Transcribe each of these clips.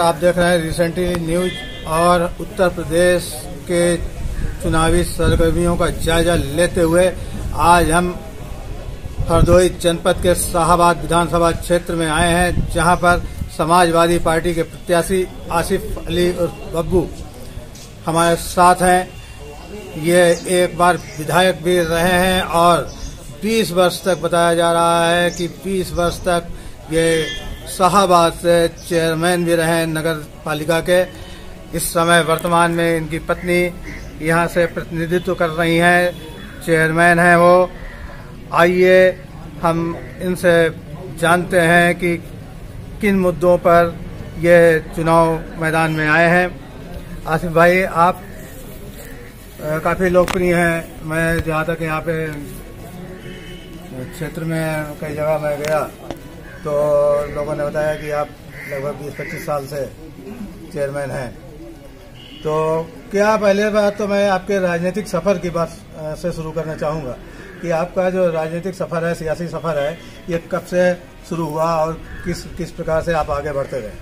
आप देख रहे हैं रिसेंटली न्यूज और उत्तर प्रदेश के चुनावी सरगर्मियों का जायजा लेते हुए आज हम हरदोई जनपद के शाहाबाद विधानसभा क्षेत्र में आए हैं, जहां पर समाजवादी पार्टी के प्रत्याशी आसिफ अली उर्फ बब्बू हमारे साथ हैं। ये एक बार विधायक भी रहे हैं और 20 वर्ष तक बताया जा रहा है कि 20 वर्ष तक ये शाहाबाद से चेयरमैन भी रहे नगर पालिका के। इस समय वर्तमान में इनकी पत्नी यहाँ से प्रतिनिधित्व कर रही हैं, चेयरमैन हैं वो। आइए हम इनसे जानते हैं कि किन मुद्दों पर ये चुनाव मैदान में आए हैं। आसिफ भाई, आप काफ़ी लोकप्रिय हैं। मैं जहाँ तक यहाँ पे क्षेत्र में कई जगह मैं गया तो लोगों ने बताया कि आप लगभग 20-25 साल से चेयरमैन हैं। तो क्या, पहले बात तो मैं आपके राजनीतिक सफ़र की बात से शुरू करना चाहूँगा कि आपका जो राजनीतिक सफ़र है, सियासी सफ़र है, ये कब से शुरू हुआ और किस प्रकार से आप आगे बढ़ते गए?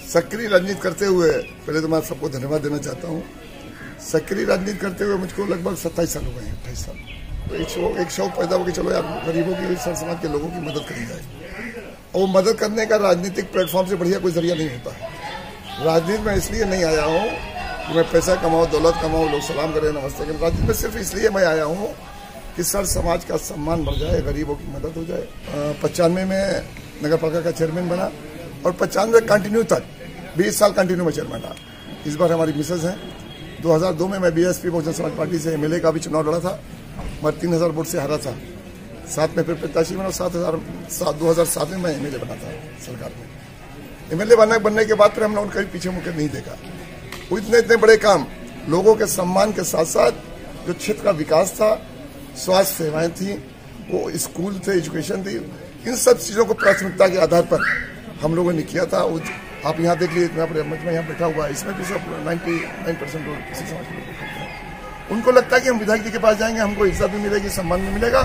सक्रिय राजनीति करते हुए पहले तो मैं सबको धन्यवाद देना चाहता हूँ। सक्रिय राजनीति करते हुए मुझको लगभग 27 साल हो गए हैं, 28 साल। तो एक शौक पैदा हो कि चलो यार गरीबों की, सर समाज के लोगों की मदद करी जाए। और मदद करने का राजनीतिक प्लेटफॉर्म से बढ़िया कोई जरिया नहीं होता है। राजनीति में इसलिए नहीं आया हूँ कि मैं पैसा कमाऊँ, दौलत कमाऊँ, लोग सलाम करें, नमस्ते करें। राजनीति में सिर्फ इसलिए मैं आया हूँ कि सर समाज का सम्मान बढ़ जाए, गरीबों की मदद हो जाए। 95 में नगर पालिका का चेयरमैन बना और 95 कंटिन्यू तक 20 साल कंटिन्यू में चेयरमैन रहा। इस बार हमारी मिसेज हैं। 2002 में मैं बीएसपी बहुजन समाज पार्टी से एमएलए का भी चुनाव लड़ा था, मैं 3000 वोट से हारा था। साथ में फिर प्रत्याशी बना, 2007 में मैं एमएलए बना था सरकार में। एमएलए बनने के बाद फिर हम लोगों ने कभी पीछे मुड़कर नहीं देखा। वो इतने बड़े काम, लोगों के सम्मान के साथ साथ जो क्षेत्र का विकास था, स्वास्थ्य सेवाएं थी, वो स्कूल थे, एजुकेशन थी, इन सब चीज़ों को प्राथमिकता के आधार पर हम लोगों ने किया था। आप यहाँ देख लीजिए, इतना बड़े मंच में यहाँ बैठा हुआ है, इसमें भी सब 99% लोग किसी समाज के लोग हैं। उनको लगता है कि हम विधायक जी के पास जाएंगे, हमको इज्जत भी मिलेगी, सम्मान भी मिलेगा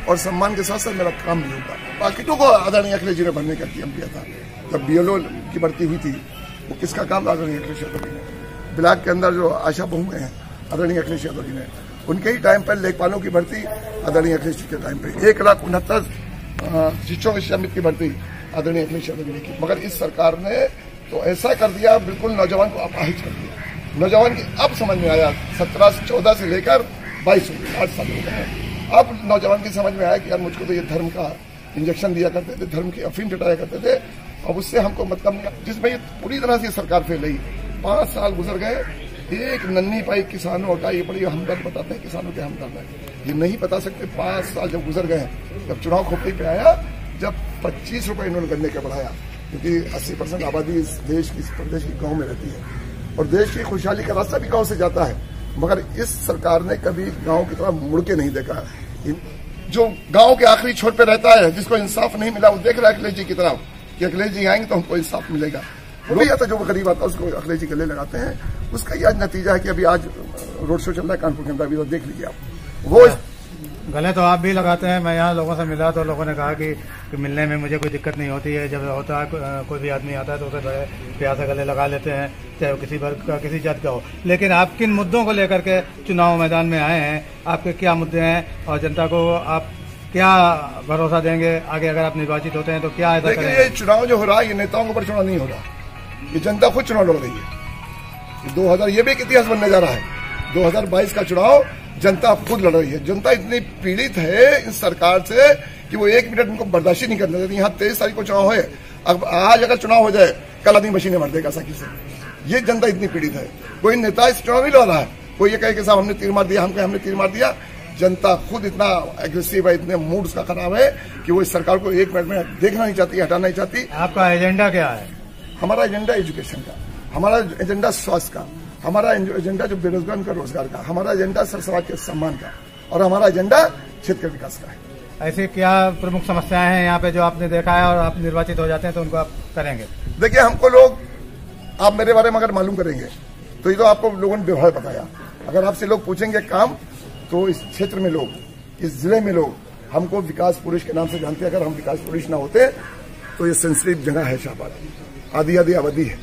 और सम्मान के साथ साथ मेरा काम भी होगा। पाकिटों को आदरणीय अखिलेश जी ने भरने का काम किया था। जब बीएलओ की भर्ती हुई थी, वो किसका काम था? आदरणीय अखिलेश यादव जी ने। ब्लॉक के अंदर जो आशा बहुएं हैं, आदरणीय अखिलेश यादव जी ने, उनके ही टाइम पर लेखपालों की भर्ती आदरणीय अखिलेश जी के टाइम पर। 1,69,000 शिक्षकों की समिति की भर्ती आदरणीय अखिलेश यादव जी ने की। मगर इस सरकार ने तो ऐसा कर दिया, बिल्कुल नौजवान को अपाहिज कर दिया। नौजवान की अब समझ में आया, 14 से लेकर 22 8 साल हो गए हैं। अब नौजवान की समझ में आया कि यार मुझको तो ये धर्म का इंजेक्शन दिया करते थे, धर्म की अफीम चटाया करते थे, अब उससे हमको मतलब नहीं। जिसमें ये पूरी तरह से सरकार फेल रही। 5 साल गुजर गए, एक नन्ही पाई किसानों का, ये बड़ी हमदर्द बताते हैं, किसानों के हमदर्द है, ये नहीं बता सकते। 5 साल जब गुजर गए, जब चुनाव खोपड़ी पे आया, जब 25 रुपये इन्होंने गन्ने का बढ़ाया, क्योंकि 80% आबादी इस देश की, इस प्रदेश की गाँव में रहती है और देश की खुशहाली का रास्ता भी गाँव से जाता है। मगर इस सरकार ने कभी गाँव की तरफ मुड़ के नहीं देखा। जो गाँव के आखिरी छोर पे रहता है, जिसको इंसाफ नहीं मिला, वो देख रहा है अखिलेश जी की तरफ कि अखिलेश जी आएंगे तो हमको इंसाफ मिलेगा। वो आता जो गरीब आता है उसको अखिलेश जी गले लगाते हैं। उसका ये आज नतीजा है कि अभी आज रोड शो चल रहा है कानपुर के अंदर, अभी तो देख लीजिए आप। वो गले तो आप भी लगाते हैं। मैं यहाँ लोगों से मिला तो लोगों ने कहा कि मिलने में मुझे कोई दिक्कत नहीं होती है। जब होता है कोई भी आदमी आता है तो उसे बड़े प्यार से गले लगा लेते हैं, चाहे वो किसी वर्ग का, किसी जात का हो। लेकिन आप किन मुद्दों को लेकर के चुनाव मैदान में आए हैं? आपके क्या मुद्दे हैं और जनता को आप क्या भरोसा देंगे आगे अगर आप निर्वाचित होते हैं तो क्या ऐसा करेंगे? ये चुनाव जो हो रहा है, ये नेताओं के ऊपर चुनाव नहीं हो रहा, ये जनता खुद चुनाव लड़ रही है। 2000 ये भी एक इतिहास बनने जा रहा है। 2022 का चुनाव जनता खुद लड़ रही है। जनता इतनी पीड़ित है इस सरकार से कि वो 1 मिनट उनको बर्दाश्त नहीं करने देती। यहाँ 23 तारीख को चुनाव है, अब आज अगर चुनाव हो जाए, कल आदमी मशीनें भर देगा सकी से। ये जनता इतनी पीड़ित है। कोई नेता इस चुनाव नहीं लड़ रहा है, कोई ये कहे कि साहब हमने तीर मार दिया, हमने तीर मार दिया। जनता खुद इतना एग्रेसिव है, इतने मूड उसका खराब है कि वो इस सरकार को 1 मिनट में देखना नहीं चाहती, हटाना नहीं चाहती। आपका एजेंडा क्या है? हमारा एजेंडा एजुकेशन का, हमारा एजेंडा स्वास्थ्य का, हमारा एजेंडा जो बेरोजगार का रोजगार का, हमारा एजेंडा सर समाज के सम्मान का और हमारा एजेंडा क्षेत्र के विकास का है। ऐसी क्या प्रमुख समस्याएं हैं यहाँ पे जो आपने देखा है और आप निर्वाचित हो जाते हैं तो उनको आप करेंगे? देखिए, हमको लोग, आप मेरे बारे में अगर मालूम करेंगे तो ये तो आपको लोगों ने व्यवहार बताया। अगर आपसे लोग पूछेंगे काम, तो इस क्षेत्र में लोग, इस जिले में लोग हमको विकास पुरुष के नाम से जानते हैं। अगर हम विकास पुरुष ना होते तो ये सेंसिटिव जगह है शाहबाद। आधी आधी आबादी है।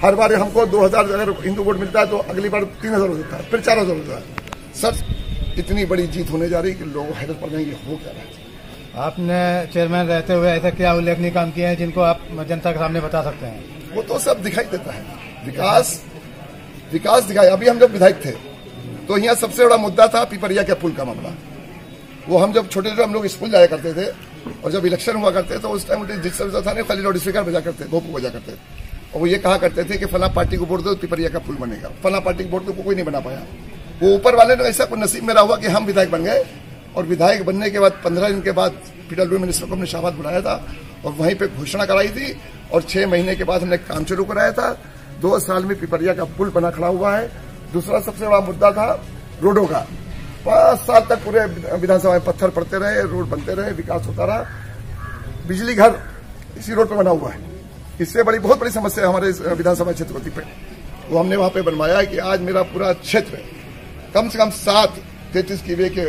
हर बार हमको 2000 अगर हिंदू वोट मिलता है तो अगली बार 3000 हो जाता है, फिर 4000 होता है। सर इतनी बड़ी जीत होने जा रही कि लोग हैरत पड़ जाएंगे, हो क्या रहा है। आपने चेयरमैन रहते हुए ऐसा क्या उल्लेखनीय काम किए हैं जिनको आप जनता के सामने बता सकते हैं? वो तो सब दिखाई देता है, विकास दिखाई। अभी हम जब विधायक थे तो यहाँ सबसे बड़ा मुद्दा था पिपरिया के पुल का मामला। वो हम जब छोटे थे हम लोग स्कूल जाया करते थे और जब इलेक्शन हुआ करते तो उस टाइम जिस था खाली लाउड स्पीकर बजा करते, भोपू बजा करते और वो ये कहा करते थे कि फला पार्टी को वोट दो पिपरिया का पुल बनेगा, फला पार्टी को वोट दो, कोई नहीं बना पाया। वो ऊपर वाले ने ऐसा कोई नसीब मेरा हुआ कि हम विधायक बन गए और विधायक बनने के बाद 15 दिन के बाद पीडब्ल्यू मिनिस्टर को हमने शाबाश बुलाया था और वहीं पे घोषणा कराई थी और 6 महीने के बाद हमने काम शुरू कराया था। 2 साल में पिपरिया का पुल बना खड़ा हुआ है। दूसरा सबसे बड़ा मुद्दा था रोडों का। 5 साल तक पूरे विधानसभा में पत्थर पड़ते रहे, रोड बनते रहे, विकास होता रहा। बिजली घर इसी रोड पर बना हुआ है। इससे बहुत बड़ी समस्या हमारे विधानसभा क्षेत्र होती पे वो हमने वहां पे बनवाया है कि आज मेरा पूरा क्षेत्र कम से कम 7-33 कीवे के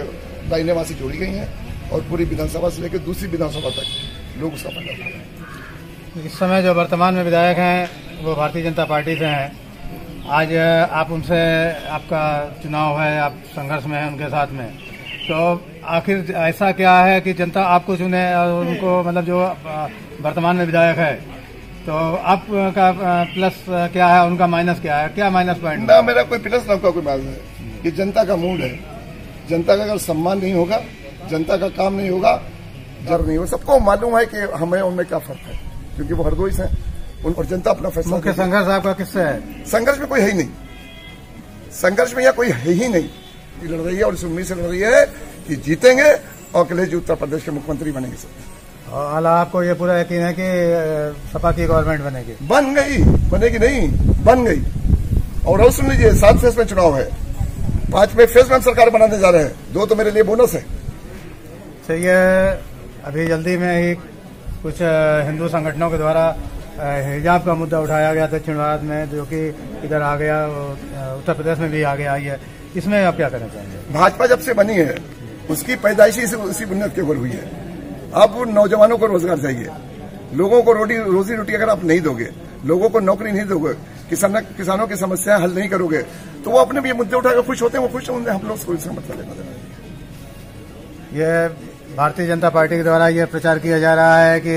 लाइनें वहां से जोड़ी गई हैं और पूरी विधानसभा से लेकर दूसरी विधानसभा तक लोग उसका फायदा उठा रहे हैं। इस समय जो वर्तमान में विधायक हैं वो भारतीय जनता पार्टी से हैं। आज आप उनसे, आपका चुनाव है, आप संघर्ष में हैं उनके साथ में, तो आखिर ऐसा क्या है कि जनता आपको चुने और उनको, मतलब जो वर्तमान में विधायक है, तो आपका प्लस क्या है, उनका माइनस क्या है, क्या माइनस पॉइंट? ना मेरा कोई प्लस ना कोई माइनस है। ये जनता का मूड है। जनता का अगर सम्मान नहीं होगा, जनता का काम नहीं होगा, जब नहीं होगा। सबको मालूम है कि हमें उनमें क्या फर्क है क्योंकि वो हरदोई से और जनता अपना फैसला। मुख्य संघर्ष आपका किससे है? संघर्ष में कोई है ही नहीं। संघर्ष में यहाँ कोई है ही नहीं। लड़ रही है और इस उम्मीद से लड़ रही है कि जीतेंगे और अखिलेश जी उत्तर प्रदेश के मुख्यमंत्री बनेंगे। और आपको ये पूरा यकीन है कि सपा की गवर्नमेंट बनेगी? बन गई, बनेगी नहीं, बन गई। और सुन लीजिए, 7 फेज में चुनाव है, 5 में फेज में सरकार बनाने जा रहे हैं, 2 तो मेरे लिए बोनस है। सही है। अभी जल्दी में ही कुछ हिंदू संगठनों के द्वारा हिजाब का मुद्दा उठाया गया दक्षिण भारत में, जो कि इधर आ गया, उत्तर प्रदेश में भी आगे आई है। इसमें आप क्या कहना चाहेंगे? भाजपा जब से बनी है उसकी पैदाइशी से उसी बुनियाद के ऊपर हुई है। अब नौजवानों को रोजगार चाहिए, लोगों को रोजी रोटी अगर आप नहीं दोगे, लोगों को नौकरी नहीं दोगे, किसानों की समस्याएं हल नहीं करोगे, तो वो अपने भी मुद्दे उठाकर खुश होते हैं, वो खुश होंगे, हम लोग उसको मतलब लेना देना। ये भारतीय जनता पार्टी के द्वारा ये प्रचार किया जा रहा है कि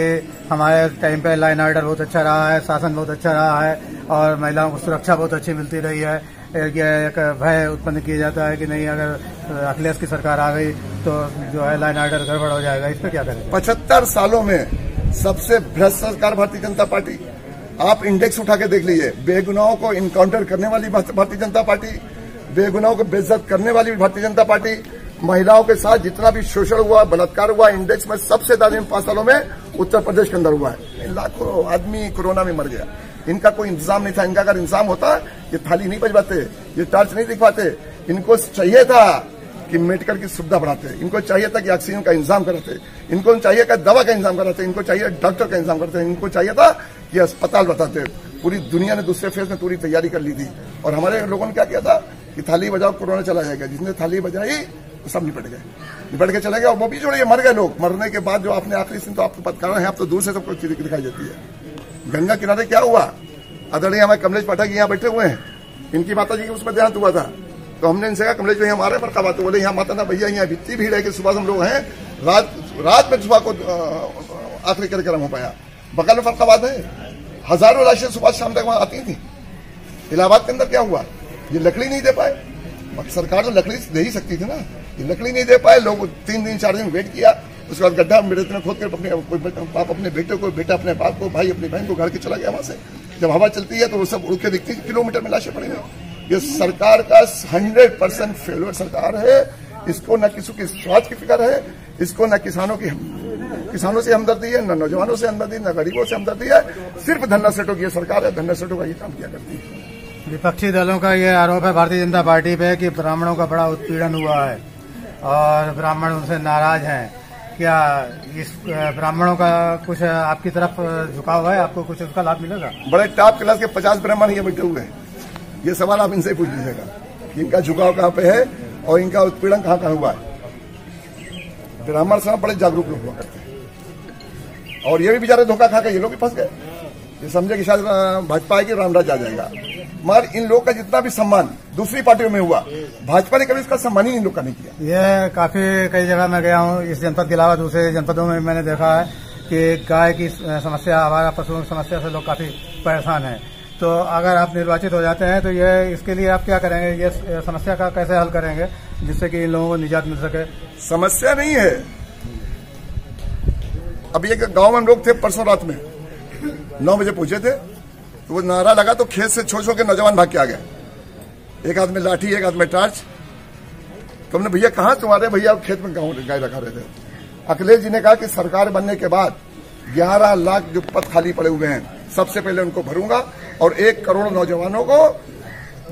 हमारे टाइम पे लाइन ऑर्डर बहुत अच्छा रहा है, शासन बहुत अच्छा रहा है और महिलाओं को सुरक्षा बहुत अच्छी मिलती रही है। एक भय उत्पन्न किया जाता है कि नहीं, अगर अखिलेश की सरकार आ गई तो जो है लाइन ऑर्डर गड़बड़ हो जाएगा। इस पर क्या करें? 75 सालों में सबसे भ्रष्ट सरकार भारतीय जनता पार्टी। आप इंडेक्स उठा के देख लीजिए, बेगुनाहों को इनकाउंटर करने वाली भारतीय जनता पार्टी, बेगुनाहों को बेइज्जत करने वाली भारतीय जनता पार्टी, महिलाओं के साथ जितना भी शोषण हुआ, बलात्कार हुआ, इंडेक्स में सबसे ज्यादा इन 5 सालों में उत्तर प्रदेश के अंदर हुआ है। लाखों आदमी कोरोना में मर गया। इनका कोई इंतजाम नहीं था। इनका अगर इंतजाम होता, ये थाली नहीं बजवाते, ये टॉर्च नहीं दिखवाते। इनको चाहिए था कि मेडिकल की सुविधा बढ़ाते, इनको चाहिए था कि ऑक्सीजन का इंतजाम कराते, इनको चाहिए था दवा का इंतजाम कराते, इनको चाहिए डॉक्टर का इंतजाम करते, इनको चाहिए था कि अस्पताल बताते। पूरी दुनिया ने दूसरे फेज में पूरी तैयारी कर ली थी और हमारे लोगों ने क्या किया था कि थाली बजाओ कोरोना चला जाएगा। जिसने थाली बजाई तो सब निपट गए, निपट के चले गए और वो भी जोड़िए मर गए लोग। मरने के बाद जो आपने आखिरी दिन तो आपको पता है, आप तो दूर से सबको चीज दिखाई देती है। गंगा किनारे क्या हुआ, आदरणीय हमारे कमलेश पाठक यहाँ बैठे हुए हैं, इनकी माता जी की उसमें देहांत हुआ था, तो हमने इनसे कहा कमलेश भाई हमारे पर कब आते, बोले यहाँ माता ना भैया यहाँ इतनी भीड़ है कि सुबह हम लोग हैं, रात में सुबह को आखिरी कार्यक्रम हो पाया। बगल में फरकाबाद है, हजारों लाशें सुबह शाम तक वहां आती थी। इलाहाबाद के अंदर क्या हुआ, ये लकड़ी नहीं दे पाए। सरकार तो लकड़ी दे ही सकती थी ना, ये लकड़ी नहीं दे पाए। लोग 3 दिन 4 दिन वेट किया, उसके बाद गड्ढा मेरे में खोद कर अपने बाप अपने बेटे को, बेटा अपने बाप को, भाई अपनी बहन को घर के चला गया वहां से। जब हवा चलती है तो वो सब उड़ के दिखती है, किलोमीटर में लाशें पड़ी हैं। ये सरकार का 100% फेलियर सरकार है। इसको न किसी के स्वास्थ्य की फिक्र है, इसको न किसानों से हमदर्दी है, न नौजवानों से हमदर्दी, न गरीबों से हमदर्दी है। सिर्फ धन्ना सेठों की सरकार है, धन्ना सेठों का ये काम किया करती है। विपक्षी दलों का ये आरोप है भारतीय जनता पार्टी पे कि ब्राह्मणों का बड़ा उत्पीड़न हुआ है और ब्राह्मण उनसे नाराज हैं। क्या इस ब्राह्मणों का कुछ आपकी तरफ झुकाव है, आपको कुछ उसका लाभ मिलेगा? बड़े टॉप क्लास के 50 ब्राह्मण ये बैठे हुए हैं, ये सवाल आप इनसे पूछ लीजिएगा, इनका झुकाव कहाँ पे है और इनका उत्पीड़न कहाँ कहाँ हुआ है। ब्राह्मण समाज बड़े जागरूक लोग हुआ करते हैं और ये भी बेचारे धोखा खा के ये लोग भी फंस गए। ये समझे कि शायद भाजपा आएगी रामराज आ जाएगा। मगर इन लोग का जितना भी सम्मान दूसरी पार्टियों में हुआ, भाजपा ने कभी इसका सम्मान ही इन लोग का नहीं किया। ये कई जगह मैं गया हूँ, इस जनपद के अलावा दूसरे जनपदों में मैंने देखा है कि गाय की समस्या, आवारा पशुओं की समस्या से लोग काफी परेशान हैं। तो अगर आप निर्वाचित हो जाते हैं तो ये इसके लिए आप क्या करेंगे, ये समस्या का कैसे हल करेंगे जिससे कि इन लोगों को निजात मिल सके? समस्या नहीं है। अभी एक गांव में हम लोग थे, परसों रात में 9 बजे पहुंचे थे, तो वो नारा लगा तो खेत से छोड़ के नौजवान भाग के आ गए, एक हाथ में लाठी एक हाथ में टार्च। तो हमने भैया कहाँ तुम्हारे भैया खेत में गाय रखा रहे थे। अखिलेश जी ने कहा कि सरकार बनने के बाद 11 लाख जो पद खाली पड़े हुए हैं सबसे पहले उनको भरूंगा और 1 करोड़ नौजवानों को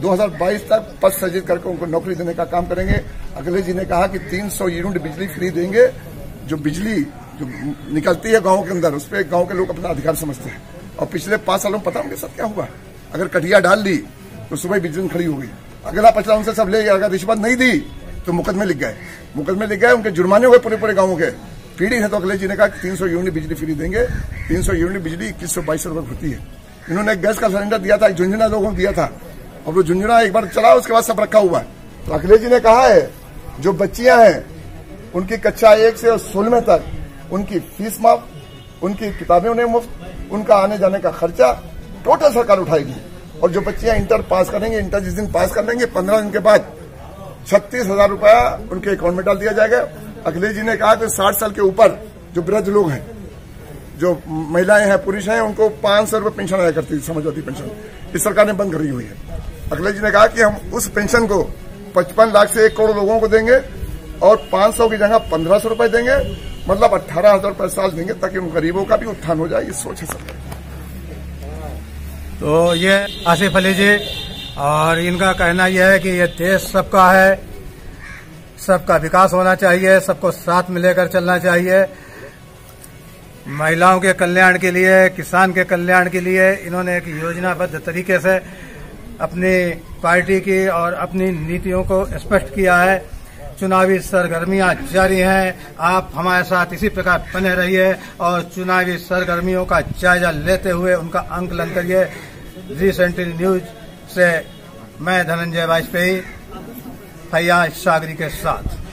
2022 तक पद सृजित करके उनको नौकरी देने का काम करेंगे। अखिलेश जी ने कहा कि 300 यूनिट बिजली फ्री देंगे। जो बिजली जो निकलती है गांव के अंदर, उस पर गांव के लोग अपना अधिकार समझते हैं। और पिछले 5 सालों में पता उनके साथ क्या हुआ, अगर कटिया डाल ली तो सुबह बिजली खड़ी हो गई, अगला पचला उनसे सब ले गया, अगर रिश्वत नहीं दी तो मुकदमे लिख गए, उनके जुर्माने हुए पूरे गाँव के। पीड़ित है तो अखिलेश जी ने कहा कि 300 यूनिट बिजली फ्री देंगे। 300 यूनिट बिजली 2122 रुपए होती है। इन्होंने गैस का सिलेंडर दिया था, झुंझुना लोगों को दिया था, और वो झुंझुना एक बार चला, उसके बाद सब रखा हुआ है। तो अखिलेश जी ने कहा है जो बच्चियां हैं उनकी कक्षा 1 से 16वीं तक उनकी फीस माफ, उनकी किताबें उन्हें मुफ्त, उनका आने जाने का खर्चा टोटल सरकार उठाएगी। और जो बच्चियां इंटर पास करेंगे, इंटर जिस दिन पास कर लेंगे 15 दिन के बाद 36,000 रुपया उनके अकाउंट में डाल दिया जाएगा। अखिलेश जी ने कहा कि 60 साल के ऊपर जो वृद्ध लोग हैं, जो महिलाएं हैं, पुरुष हैं, उनको 500 रुपये पेंशन आया करती, समाजवादी पेंशन, इस सरकार ने बंद करी हुई है। अखिलेश जी ने कहा कि हम उस पेंशन को 55 लाख से 1 करोड़ लोगों को देंगे और 500 की जगह 1500 रुपए देंगे, मतलब 18,000 रुपये साल देंगे, ताकि उन गरीबों का भी उत्थान हो जाए। ये सोच है सरकार। तो ये आसिफ अली जी, और इनका कहना यह है कि ये देश सबका है, सबका विकास होना चाहिए, सबको साथ में लेकर चलना चाहिए। महिलाओं के कल्याण के लिए, किसान के कल्याण के लिए इन्होंने एक योजनाबद्ध तरीके से अपनी पार्टी की और अपनी नीतियों को स्पष्ट किया है। चुनावी सरगर्मियां जारी हैं, आप हमारे साथ इसी प्रकार बने रहिए और चुनावी सरगर्मियों का जायजा लेते हुए उनका आंकलन करिए। री न्यूज से मैं धनंजय वाजपेयी, फैयाज सागरी के साथ।